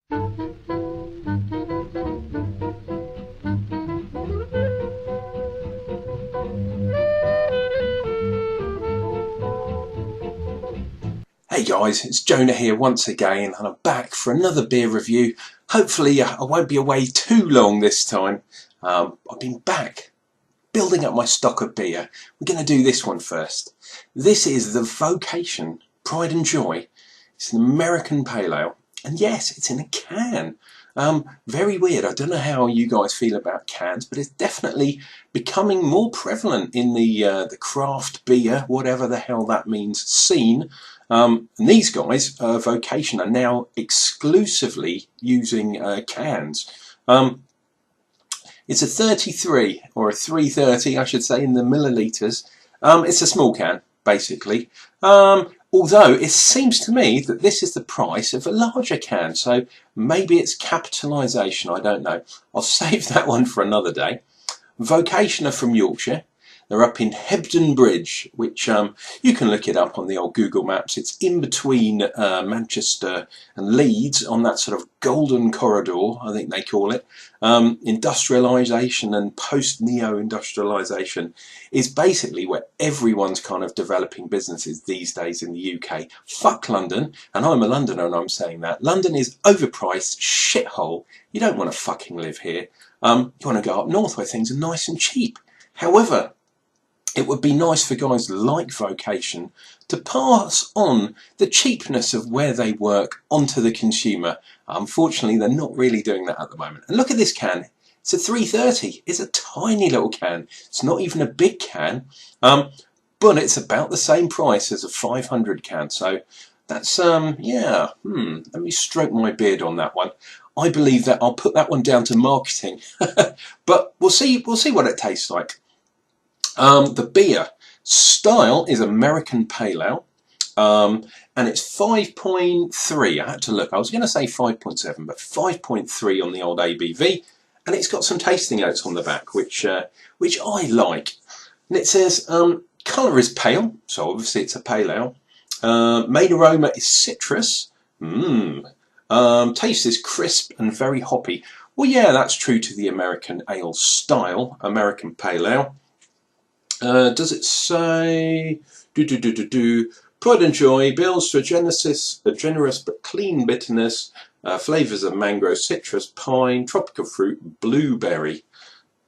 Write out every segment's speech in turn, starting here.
Hey guys, it's Jonah here once again, and I'm back for another beer review. Hopefully I won't be away too long this time. I've been back building up my stock of beer. We're going to do this one first. This is the Vocation Pride and Joy. It's an American pale ale, and yes, it's in a can. Very weird. I don't know how you guys feel about cans, but it's definitely becoming more prevalent in the craft beer, whatever the hell that means, scene. And these guys, Vocation, are now exclusively using cans. It's a 33, or a 330 I should say, in the millilitres. It's a small can, basically. Although it seems to me that this is the price of a larger can, so maybe it's capitalisation, I don't know. I'll save that one for another day. Vocation are from Yorkshire. They're up in Hebden Bridge, which you can look it up on the old Google Maps. It's in between Manchester and Leeds, on that sort of golden corridor, I think they call it. Industrialisation and post-neo-industrialisation is basically where everyone's kind of developing businesses these days in the UK. Fuck London, and I'm a Londoner and I'm saying that. London is overpriced shithole. You don't want to fucking live here. You want to go up north where things are nice and cheap. However, it would be nice for guys like Vocation to pass on the cheapness of where they work onto the consumer. Unfortunately, they're not really doing that at the moment. And look at this can. It's a 330. It's a tiny little can. It's not even a big can, but it's about the same price as a 500 can. So that's, yeah, let me stroke my beard on that one. I believe that I'll put that one down to marketing, but we'll see what it tastes like. The beer style is American Pale Ale, and it's 5.3. I had to look. I was going to say 5.7, but 5.3 on the old ABV, and it's got some tasting notes on the back, which I like. And it says colour is pale, so obviously it's a pale ale. Main aroma is citrus. Taste is crisp and very hoppy. Well, yeah, that's true to the American ale style, American Pale Ale. Does it say Pride and Joy builds to a generous but clean bitterness, flavours of mango, citrus, pine, tropical fruit, blueberry.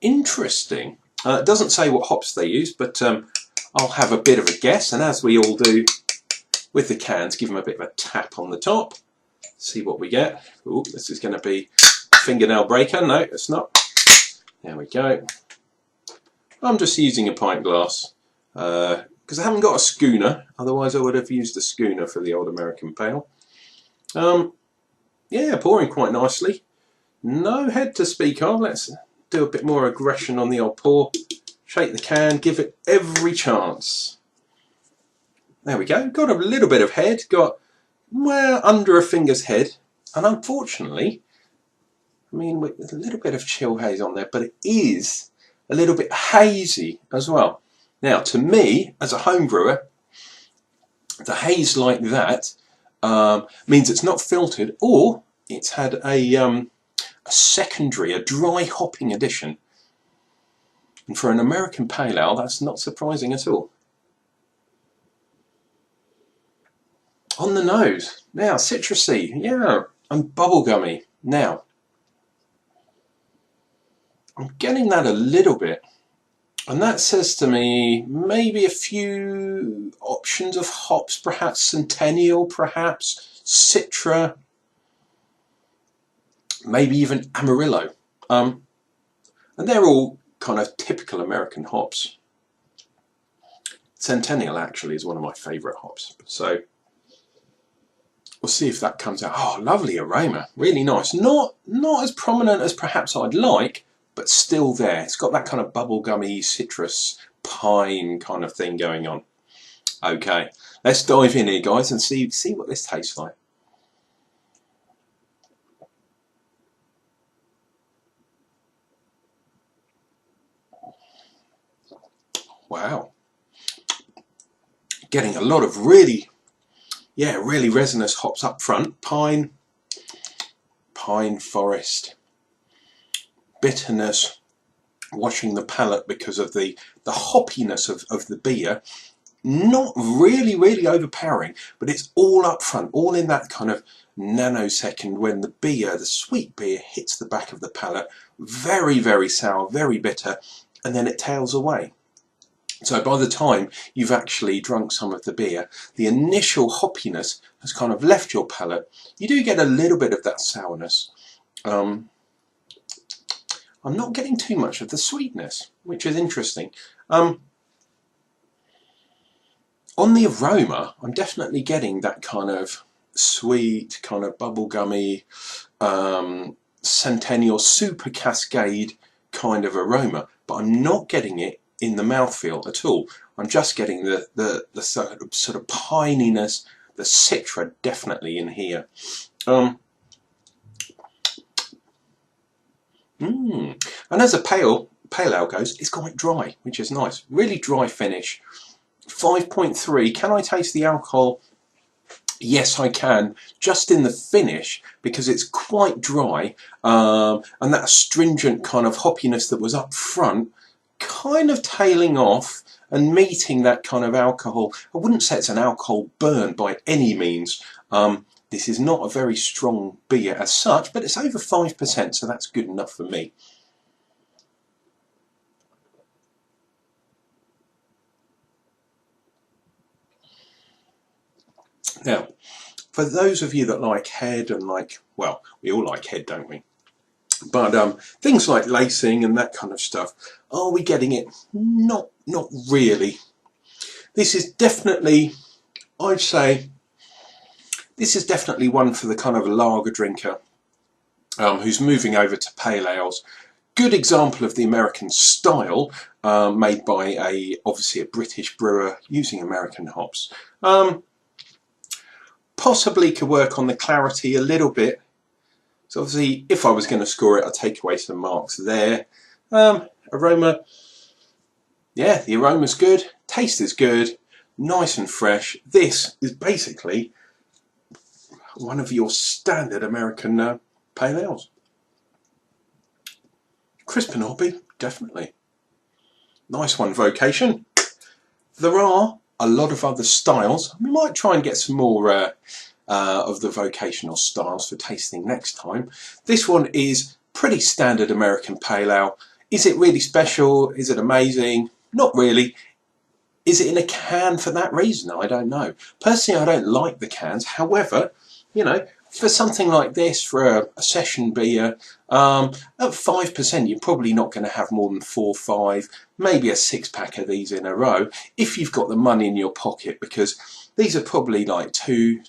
Interesting. It doesn't say what hops they use, but I'll have a bit of a guess, and as we all do with the cans, give them a bit of a tap on the top. See what we get. Ooh, this is going to be a fingernail breaker. No, it's not. There we go. I'm just using a pint glass because I haven't got a schooner, otherwise I would have used a schooner for the old American Pale. Yeah, pouring quite nicely. No head to speak of. Let's do a bit more aggression on the old pour. Shake the can, give it every chance. There we go. Got a little bit of head, got well under a finger's head, and unfortunately, I mean, with a little bit of chill haze on there, but it is a little bit hazy as well. Now, to me, as a home brewer, the haze like that means it's not filtered, or it's had a secondary, a dry hopping addition. And for an American Pale Ale, that's not surprising at all. On the nose, now citrusy, yeah, and bubblegummy. Now, I'm getting that a little bit, and that says to me maybe a few options of hops, perhaps Centennial, perhaps Citra, maybe even Amarillo, and they're all kind of typical American hops. Centennial actually is one of my favourite hops, so we'll see if that comes out. Oh, lovely aroma, really nice. Not as prominent as perhaps I'd like, but still there. It's got that kind of bubblegummy, citrus, pine kind of thing going on. Okay, let's dive in here, guys, and see what this tastes like. Wow. Getting a lot of really resinous hops up front. Pine, pine forest, bitterness, washing the palate because of the hoppiness of the beer. Not really overpowering, but it's all up front, all in that kind of nanosecond when the beer, the sweet beer, hits the back of the palate. Very sour, very bitter, and then it tails away. So by the time you've actually drunk some of the beer, the initial hoppiness has kind of left your palate. You do get a little bit of that sourness. I'm not getting too much of the sweetness, which is interesting. On the aroma, I'm definitely getting that kind of sweet, kind of bubblegummy, Centennial Super Cascade kind of aroma, but I'm not getting it in the mouthfeel at all. I'm just getting the sort of pininess, the citra definitely in here. And as a pale ale goes, it's quite dry, which is nice. Really dry finish. 5.3. Can I taste the alcohol? Yes, I can. Just in the finish, because it's quite dry, and that astringent kind of hoppiness that was up front, kind of tailing off and meeting that kind of alcohol. I wouldn't say it's an alcohol burn by any means. This is not a very strong beer as such, but it's over 5%, so that's good enough for me. Now, for those of you that like head and like, well, we all like head, don't we? But things like lacing and that kind of stuff, are we getting it? Not really. This is definitely, I'd say, this is definitely one for the kind of lager drinker who's moving over to pale ales. Good example of the American style, made by obviously a British brewer using American hops. Possibly could work on the clarity a little bit. So obviously, if I was going to score it, I'd take away some marks there. Aroma, yeah, the aroma's good. Taste is good. Nice and fresh. This is basically one of your standard American pale ales. Crisp and hoppy, definitely. Nice one, Vocation. There are a lot of other styles. We might try and get some more of the vocational styles for tasting next time. This one is pretty standard American pale ale. Is it really special? Is it amazing? Not really. Is it in a can for that reason? I don't know. Personally, I don't like the cans. However, you know, for something like this, for a session beer, at 5%, you're probably not going to have more than 4 or 5, maybe a 6-pack of these in a row, if you've got the money in your pocket, because these are probably like 2,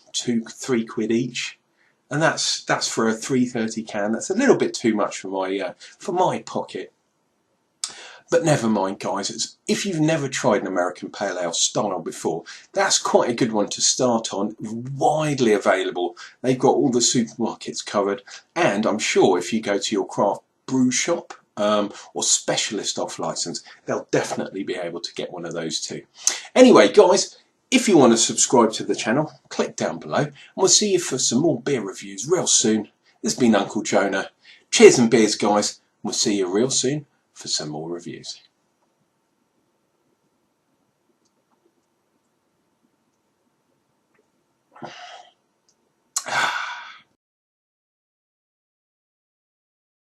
3 quid each, and that's for a 330 can. That's a little bit too much for my pocket. But never mind, guys. If you've never tried an American Pale Ale style before, that's quite a good one to start on. Widely available. They've got all the supermarkets covered. And I'm sure if you go to your craft brew shop or specialist off license, they'll definitely be able to get one of those too. Anyway, guys, if you want to subscribe to the channel, click down below. And we'll see you for some more beer reviews real soon. This has been Uncle Jonah. Cheers and beers, guys. We'll see you real soon for some more reviews.